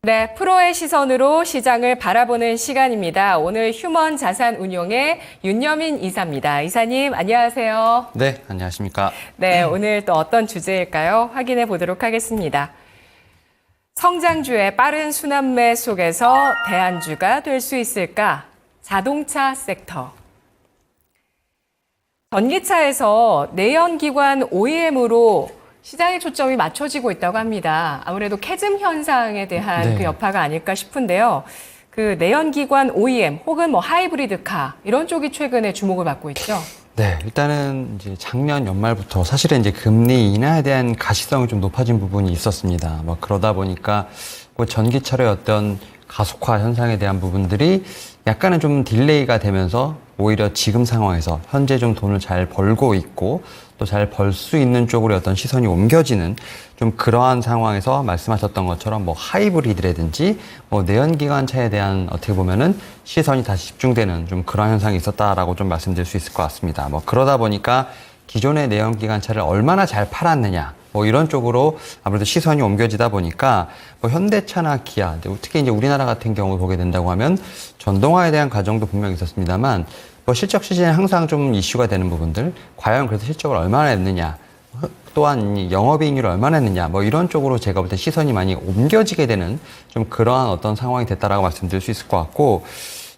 네, 프로의 시선으로 시장을 바라보는 시간입니다. 오늘 휴먼 자산운용의 윤여민 이사입니다. 이사님, 안녕하세요. 네, 안녕하십니까. 네, 오늘 또 어떤 주제일까요? 확인해 보도록 하겠습니다. 성장주의 빠른 순환매 속에서 대안주가 될 수 있을까? 자동차 섹터. 전기차에서 내연기관 OEM으로 시장의 초점이 맞춰지고 있다고 합니다. 아무래도 캐즘 현상에 대한 네. 그 여파가 아닐까 싶은데요. 그 내연기관 OEM 혹은 뭐 하이브리드카 이런 쪽이 최근에 주목을 받고 있죠. 네, 일단은 이제 작년 연말부터 사실은 이제 금리 인하에 대한 가시성이 좀 높아진 부분이 있었습니다. 뭐 그러다 보니까 그 전기차의 어떤 가속화 현상에 대한 부분들이 약간은 좀 딜레이가 되면서 오히려 지금 상황에서 현재 좀 돈을 잘 벌고 있고 또 잘 벌 수 있는 쪽으로 어떤 시선이 옮겨지는 좀 그러한 상황에서 말씀하셨던 것처럼 뭐 하이브리드라든지 뭐 내연기관차에 대한 어떻게 보면은 시선이 다시 집중되는 좀 그런 현상이 있었다라고 좀 말씀드릴 수 있을 것 같습니다. 뭐 그러다 보니까 기존의 내연기관차를 얼마나 잘 팔았느냐 뭐 이런 쪽으로 아무래도 시선이 옮겨지다 보니까 뭐 현대차나 기아, 특히 이제 우리나라 같은 경우 보게 된다고 하면 전동화에 대한 과정도 분명히 있었습니다만 뭐 실적 시즌에 항상 좀 이슈가 되는 부분들, 과연 그래서 실적을 얼마나 냈느냐, 또한 영업이익률을 얼마나 냈느냐, 뭐 이런 쪽으로 제가 볼 때 시선이 많이 옮겨지게 되는 좀 그러한 어떤 상황이 됐다라고 말씀드릴 수 있을 것 같고,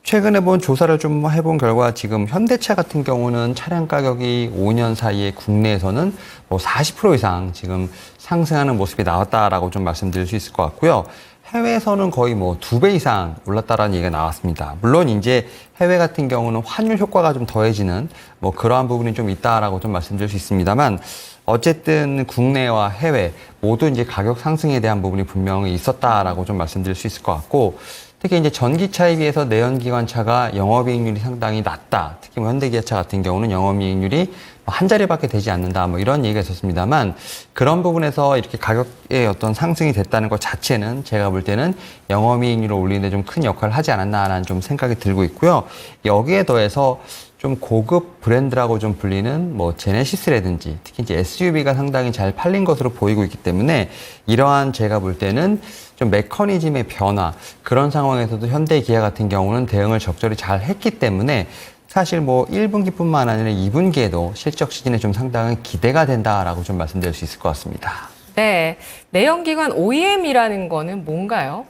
최근에 본 조사를 좀 해본 결과 지금 현대차 같은 경우는 차량 가격이 5년 사이에 국내에서는 뭐 40% 이상 지금 상승하는 모습이 나왔다라고 좀 말씀드릴 수 있을 것 같고요. 해외에서는 거의 뭐 2배 이상 올랐다라는 얘기가 나왔습니다. 물론 이제 해외 같은 경우는 환율 효과가 좀 더해지는 뭐 그러한 부분이 좀 있다라고 좀 말씀드릴 수 있습니다만 어쨌든 국내와 해외 모두 이제 가격 상승에 대한 부분이 분명히 있었다라고 좀 말씀드릴 수 있을 것 같고 특히 이제 전기차에 비해서 내연기관차가 영업이익률이 상당히 낮다. 특히 뭐 현대기아차 같은 경우는 영업이익률이 한 자리밖에 되지 않는다. 뭐 이런 얘기가 있었습니다만 그런 부분에서 이렇게 가격의 어떤 상승이 됐다는 것 자체는 제가 볼 때는 영업이익률을 올리는데 좀 큰 역할을 하지 않았나라는 좀 생각이 들고 있고요. 여기에 더해서 좀 고급 브랜드라고 좀 불리는 뭐 제네시스라든지 특히 이제 SUV가 상당히 잘 팔린 것으로 보이고 있기 때문에 이러한 제가 볼 때는 좀 메커니즘의 변화 그런 상황에서도 현대 기아 같은 경우는 대응을 적절히 잘 했기 때문에 사실 뭐 1분기뿐만 아니라 2분기에도 실적 시즌에 좀 상당히 기대가 된다라고 좀 말씀드릴 수 있을 것 같습니다. 네, 내연기관 OEM이라는 거는 뭔가요?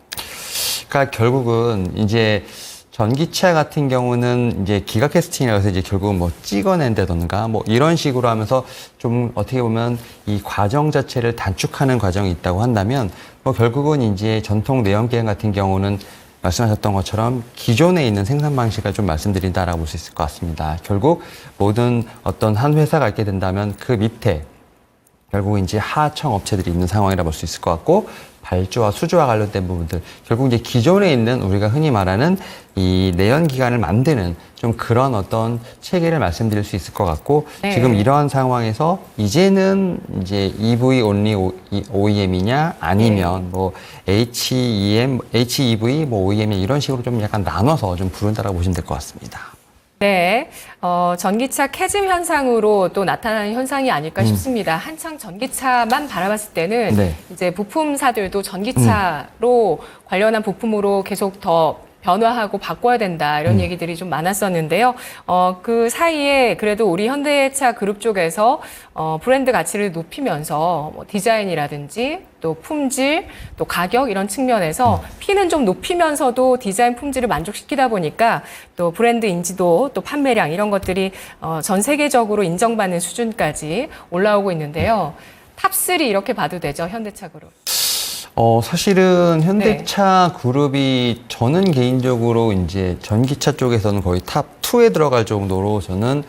그러니까 결국은 이제 전기차 같은 경우는 이제 기가 캐스팅이라고 해서 이제 결국은 뭐 찍어낸다던가 뭐 이런 식으로 하면서 좀 어떻게 보면 이 과정 자체를 단축하는 과정이 있다고 한다면 뭐 결국은 이제 전통 내연기관 같은 경우는 말씀하셨던 것처럼 기존에 있는 생산 방식을 좀 말씀드린다라고 볼 수 있을 것 같습니다. 결국 모든 어떤 한 회사가 있게 된다면 그 밑에 결국 이제 하청 업체들이 있는 상황이라 볼 수 있을 것 같고 발주와 수주와 관련된 부분들 결국 이제 기존에 있는 우리가 흔히 말하는 이 내연기관을 만드는 좀 그런 어떤 체계를 말씀드릴 수 있을 것 같고 네. 지금 이러한 상황에서 이제는 이제 EV only OEM이냐 아니면 뭐 HEM, HEV 뭐 OEM이 이런 식으로 좀 약간 나눠서 좀 부른다라고 보시면 될 것 같습니다. 네, 전기차 캐즘 현상으로 또 나타나는 현상이 아닐까 싶습니다. 한창 전기차만 바라봤을 때는 네. 이제 부품사들도 전기차로 관련한 부품으로 계속 더 변화하고 바꿔야 된다 이런 얘기들이 좀 많았었는데요. 그 사이에 그래도 우리 현대차 그룹 쪽에서 브랜드 가치를 높이면서 뭐 디자인이라든지 또 품질, 또 가격 이런 측면에서 P는 좀 높이면서도 디자인 품질을 만족시키다 보니까 또 브랜드 인지도 또 판매량 이런 것들이 전 세계적으로 인정받는 수준까지 올라오고 있는데요. 탑3 이렇게 봐도 되죠, 현대차 그룹. 사실은 현대차 그룹이 저는 개인적으로 이제 전기차 쪽에서는 거의 탑2에 들어갈 정도로 저는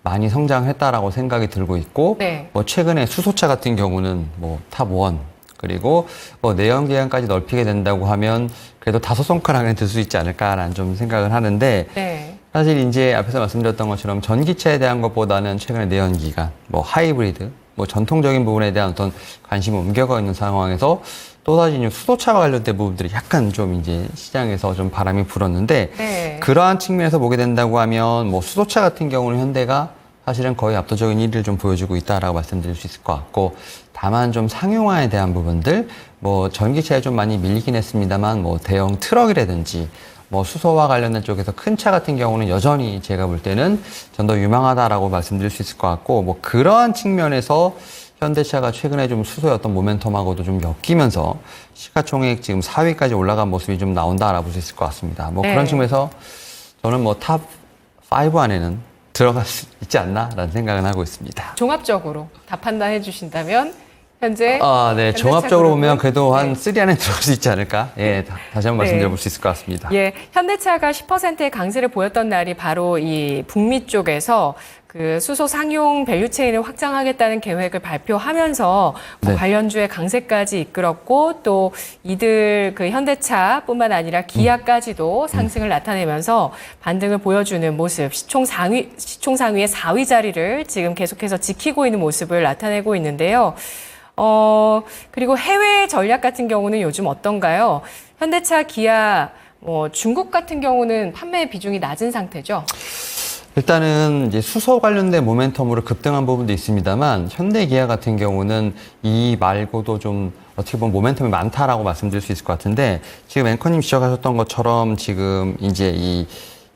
많이 성장했다라고 생각이 들고 있고, 네. 뭐 최근에 수소차 같은 경우는 뭐 탑1, 그리고 뭐 내연기관까지 넓히게 된다고 하면 그래도 5손가락 안에 들 수 있지 않을까라는 좀 생각을 하는데, 네. 사실 이제 앞에서 말씀드렸던 것처럼 전기차에 대한 것보다는 최근에 내연기관, 뭐 하이브리드, 뭐 전통적인 부분에 대한 어떤 관심이 옮겨가 있는 상황에서 또다시 수소차와 관련된 부분들이 약간 좀 이제 시장에서 좀 바람이 불었는데 네. 그러한 측면에서 보게 된다고 하면 뭐 수소차 같은 경우는 현대가 사실은 거의 압도적인 1위를 좀 보여주고 있다라고 말씀드릴 수 있을 것 같고 다만 좀 상용화에 대한 부분들, 뭐 전기차에 좀 많이 밀리긴 했습니다만 뭐 대형 트럭이라든지 뭐 수소와 관련된 쪽에서 큰 차 같은 경우는 여전히 제가 볼 때는 좀 더 유망하다라고 말씀드릴 수 있을 것 같고, 뭐 그러한 측면에서 현대차가 최근에 좀 수소의 어떤 모멘텀하고도 좀 엮이면서 시가총액 지금 4위까지 올라간 모습이 좀 나온다라고 볼 수 있을 것 같습니다. 뭐 네. 그런 측면에서 저는 뭐 탑 5 안에는 들어갈 수 있지 않나라는 생각은 하고 있습니다. 종합적으로 답 판단해 주신다면 현재 네. 현대차 종합적으로 그룹은, 보면 그래도 한 네. 3 안에 들어갈 수 있지 않을까? 예, 다시 한번 네. 말씀드려볼 수 있을 것 같습니다. 예, 현대차가 10%의 강세를 보였던 날이 바로 이 북미 쪽에서 그 수소 상용 밸류체인을 확장하겠다는 계획을 발표하면서 뭐 네. 관련주의 강세까지 이끌었고, 또 이들 그 현대차뿐만 아니라 기아까지도 상승을 나타내면서 반등을 보여주는 모습, 시총 상위의 4위 자리를 지금 계속해서 지키고 있는 모습을 나타내고 있는데요. 그리고 해외 전략 같은 경우는 요즘 어떤가요? 현대차, 기아, 중국 같은 경우는 판매 비중이 낮은 상태죠. 일단은 이제 수소 관련된 모멘텀으로 급등한 부분도 있습니다만 현대 기아 같은 경우는 이 말고도 좀 어떻게 보면 모멘텀이 많다라고 말씀드릴 수 있을 것 같은데, 지금 앵커님 지적하셨던 것처럼 지금 이제 이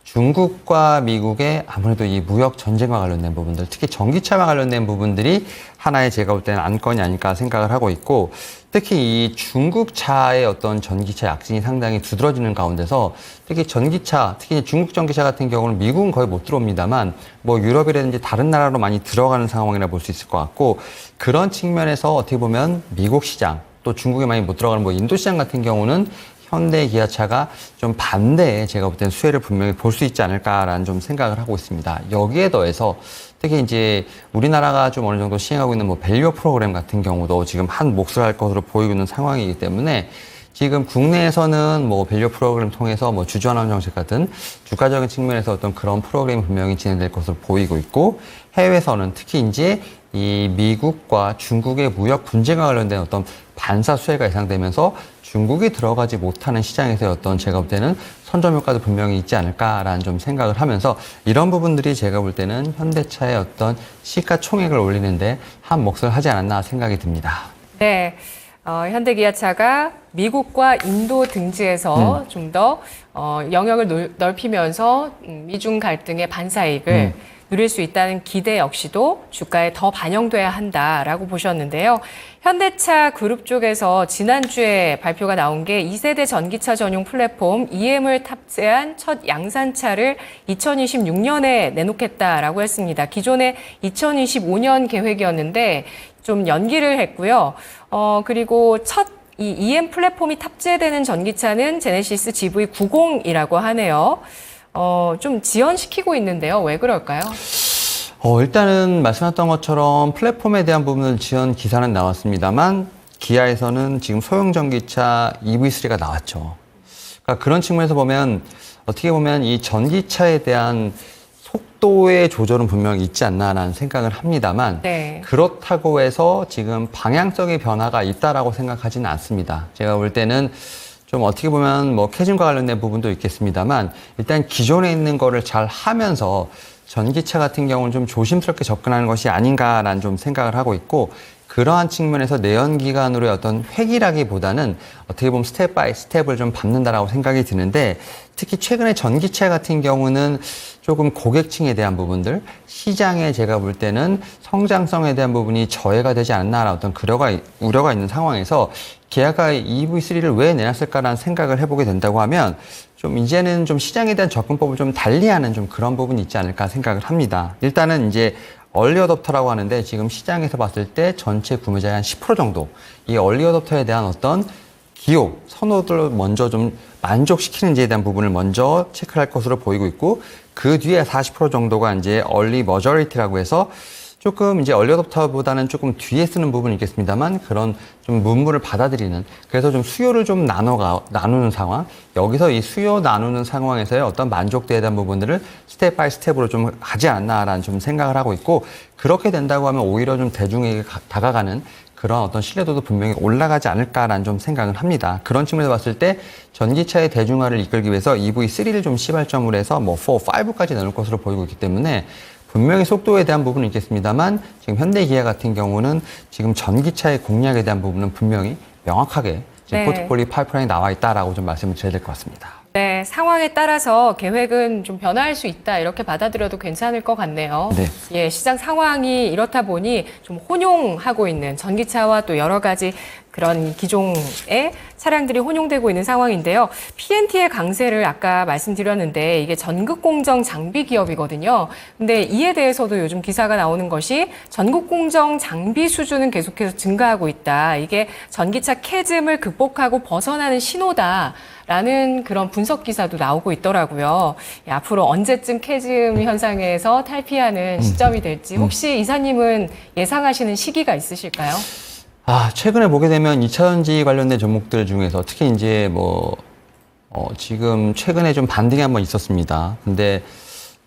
중국과 미국의 아무래도 이 무역 전쟁과 관련된 부분들, 특히 전기차와 관련된 부분들이 하나의 제가 볼 때는 안건이 아닐까 생각을 하고 있고, 특히 이 중국차의 어떤 전기차 약진이 상당히 두드러지는 가운데서 특히 전기차, 특히 중국 전기차 같은 경우는 미국은 거의 못 들어옵니다만 뭐 유럽이라든지 다른 나라로 많이 들어가는 상황이라 볼 수 있을 것 같고, 그런 측면에서 어떻게 보면 미국 시장 또 중국에 많이 못 들어가는 뭐 인도 시장 같은 경우는 현대 기아차가 좀 반대에 제가 볼 때는 수혜를 분명히 볼 수 있지 않을까라는 좀 생각을 하고 있습니다. 여기에 더해서 특히 이제 우리나라가 좀 어느 정도 시행하고 있는 뭐 밸류 프로그램 같은 경우도 지금 한 몫을 할 것으로 보이고 있는 상황이기 때문에 지금 국내에서는 뭐 밸류 프로그램 통해서 뭐 주주환원 정책 같은 주가적인 측면에서 어떤 그런 프로그램이 분명히 진행될 것으로 보이고 있고, 해외에서는 특히 이제 이 미국과 중국의 무역 분쟁과 관련된 어떤 반사 수혜가 예상되면서 중국이 들어가지 못하는 시장에서의 어떤 제가 볼 때는 선점 효과도 분명히 있지 않을까라는 좀 생각을 하면서, 이런 부분들이 제가 볼 때는 현대차의 어떤 시가총액을 올리는데 한 몫을 하지 않았나 생각이 듭니다. 네. 현대기아차가 미국과 인도 등지에서 좀 더 영역을 넓히면서 미중 갈등의 반사이익을 누릴 수 있다는 기대 역시도 주가에 더 반영돼야 한다라고 보셨는데요. 현대차 그룹 쪽에서 지난주에 발표가 나온 게 2세대 전기차 전용 플랫폼 EM을 탑재한 첫 양산차를 2026년에 내놓겠다라고 했습니다. 기존에 2025년 계획이었는데 좀 연기를 했고요. 그리고 이 EM 플랫폼이 탑재되는 전기차는 제네시스 GV90이라고 하네요. 좀 지연시키고 있는데요. 왜 그럴까요? 일단은 말씀하셨던 것처럼 플랫폼에 대한 부분은 지연 기사는 나왔습니다만 기아에서는 지금 소형 전기차 EV3가 나왔죠. 그러니까 그런 측면에서 보면 어떻게 보면 이 전기차에 대한 속도의 조절은 분명히 있지 않나라는 생각을 합니다만, 네. 그렇다고 해서 지금 방향성의 변화가 있다라고 생각하지는 않습니다. 제가 볼 때는 좀 어떻게 보면 뭐 캐즘과 관련된 부분도 있겠습니다만, 일단 기존에 있는 거를 잘 하면서 전기차 같은 경우는 좀 조심스럽게 접근하는 것이 아닌가라는 좀 생각을 하고 있고, 그러한 측면에서 내연기관으로의 어떤 획일하기보다는 어떻게 보면 스텝 바이 스텝을 좀 밟는다라고 생각이 드는데, 특히 최근에 전기차 같은 경우는 조금 고객층에 대한 부분들, 시장에 제가 볼 때는 성장성에 대한 부분이 저해가 되지 않나라는 어떤 우려가 있는 상황에서 기아가 EV3를 왜 내놨을까라는 생각을 해보게 된다고 하면 좀 이제는 좀 시장에 대한 접근법을 좀 달리하는 좀 그런 부분이 있지 않을까 생각을 합니다. 일단은 이제 얼리 어댑터라고 하는데 지금 시장에서 봤을 때 전체 구매자의 한 10% 정도 이 얼리 어댑터에 대한 어떤 기호, 선호도를 먼저 좀 만족시키는지에 대한 부분을 먼저 체크할 것으로 보이고 있고, 그 뒤에 40% 정도가 이제 얼리 머저리티라고 해서 조금 이제 얼리 어댑터보다는 조금 뒤에 쓰는 부분이 있겠습니다만 그런 좀 문물을 받아들이는, 그래서 좀 수요를 좀 나누는 상황, 여기서 이 수요 나누는 상황에서의 어떤 만족도에 대한 부분들을 스텝 바이 스텝으로 좀 하지 않나라는 좀 생각을 하고 있고, 그렇게 된다고 하면 오히려 좀 대중에게 다가가는 그런 어떤 신뢰도도 분명히 올라가지 않을까라는 좀 생각을 합니다. 그런 측면에서 봤을 때 전기차의 대중화를 이끌기 위해서 EV3를 좀 시발점으로 해서 뭐 4, 5까지 나눌 것으로 보이고 있기 때문에 분명히 속도에 대한 부분은 있겠습니다만 지금 현대기아 같은 경우는 지금 전기차의 공략에 대한 부분은 분명히 명확하게 지금 네. 포트폴리오 파이프라인이 나와 있다라고 좀 말씀을 드려야 될 것 같습니다. 네, 상황에 따라서 계획은 좀 변화할 수 있다 이렇게 받아들여도 괜찮을 것 같네요. 네. 예, 시장 상황이 이렇다 보니 좀 혼용하고 있는 전기차와 또 여러 가지 그런 기종의 차량들이 혼용되고 있는 상황인데요. P&T의 강세를 아까 말씀드렸는데 이게 전극 공정 장비 기업이거든요. 근데 이에 대해서도 요즘 기사가 나오는 것이 전극 공정 장비 수주는 계속해서 증가하고 있다. 이게 전기차 캐즘을 극복하고 벗어나는 신호다라는 그런 분석 기사도 나오고 있더라고요. 예, 앞으로 언제쯤 캐즘 현상에서 탈피하는 시점이 될지 혹시 이사님은 예상하시는 시기가 있으실까요? 최근에 보게 되면 2차전지 관련된 종목들 중에서 특히 이제 지금 최근에 좀 반등이 한번 있었습니다. 근데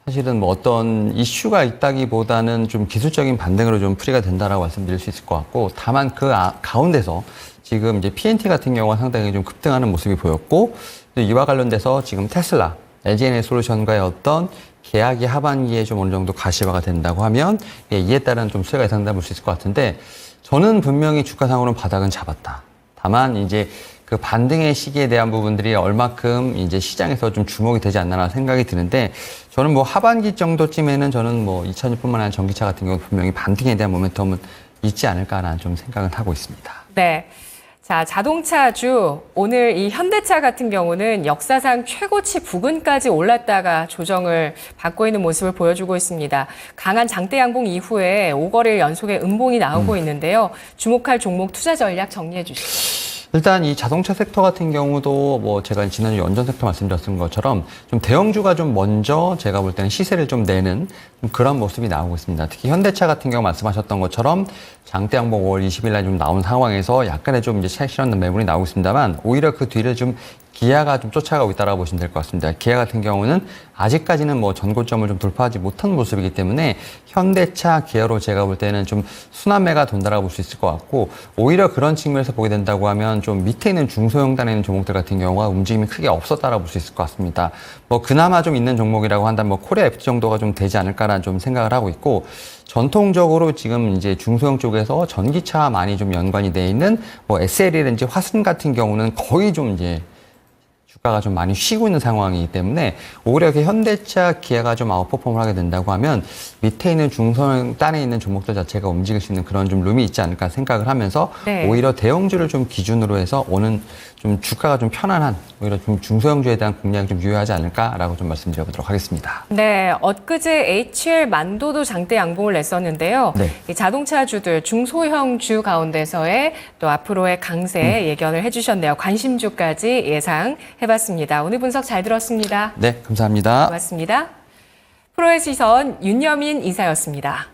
사실은 어떤 이슈가 있다기보다는 좀 기술적인 반등으로 좀 풀이가 된다라고 말씀드릴 수 있을 것 같고, 다만 그 가운데서 지금 이제 P&T 같은 경우가 상당히 좀 급등하는 모습이 보였고, 또 이와 관련돼서 지금 테슬라, LG 에너지솔루션과의 어떤 계약이 하반기에 좀 어느 정도 가시화가 된다고 하면 이에 따른 좀 수혜가 예상돼 볼 수 있을 것 같은데, 저는 분명히 주가상으로는 바닥은 잡았다. 다만 이제 그 반등의 시기에 대한 부분들이 얼마큼 이제 시장에서 좀 주목이 되지 않나 생각이 드는데, 저는 하반기 정도쯤에는 저는 2000년뿐만 아니라 전기차 같은 경우 분명히 반등에 대한 모멘텀은 있지 않을까라는 좀 생각은 하고 있습니다. 네. 자, 자동차주 오늘 이 현대차 같은 경우는 역사상 최고치 부근까지 올랐다가 조정을 받고 있는 모습을 보여주고 있습니다. 강한 장대 양봉 이후에 5거래일 연속의 음봉이 나오고 있는데요. 주목할 종목 투자 전략 정리해 주시죠. 일단 이 자동차 섹터 같은 경우도 제가 지난주 연전 섹터 말씀드렸던 것처럼 좀 대형주가 좀 먼저 제가 볼 때는 시세를 좀 내는 좀 그런 모습이 나오고 있습니다. 특히 현대차 같은 경우 말씀하셨던 것처럼 장대 양봉 5월 20일 날 좀 나온 상황에서 약간의 좀 이제 차익 실현 매물이 나오고 있습니다만, 오히려 그 뒤를 좀 기아가 좀 쫓아가고 있다라고 보시면 될 것 같습니다. 기아 같은 경우는 아직까지는 전고점을 좀 돌파하지 못한 모습이기 때문에 현대차 기아로 제가 볼 때는 좀 순환매가 돈다라고 볼 수 있을 것 같고, 오히려 그런 측면에서 보게 된다고 하면 좀 밑에 있는 중소형단에 있는 종목들 같은 경우가 움직임이 크게 없었다라고 볼 수 있을 것 같습니다. 그나마 좀 있는 종목이라고 한다면 코리아 FT 정도가 좀 되지 않을까라는 좀 생각을 하고 있고, 전통적으로 지금 이제 중소형 쪽에서 전기차와 많이 좀 연관이 돼 있는 SL이든지 화순 같은 경우는 거의 좀 이제 주가가 좀 많이 쉬고 있는 상황이기 때문에 오히려 이렇게 현대차, 기아가 좀 아웃퍼폼을 하게 된다고 하면 밑에 있는 중소형 단에 있는 종목들 자체가 움직일 수 있는 그런 좀 룸이 있지 않을까 생각을 하면서, 네. 오히려 대형주를 좀 기준으로 해서 오는 좀 주가가 좀 편안한 오히려 좀 중소형주에 대한 공략이 좀 유효하지 않을까라고 좀 말씀드려보도록 하겠습니다. 네, 엊그제 HL 만도도 장대 양봉을 냈었는데요. 네. 이 자동차주들 중소형주 가운데서의 또 앞으로의 강세 예견을 해주셨네요. 관심주까지 예상해봤습니다. 오늘 분석 잘 들었습니다. 네, 감사합니다. 고맙습니다. 프로의 시선 윤여민 이사였습니다.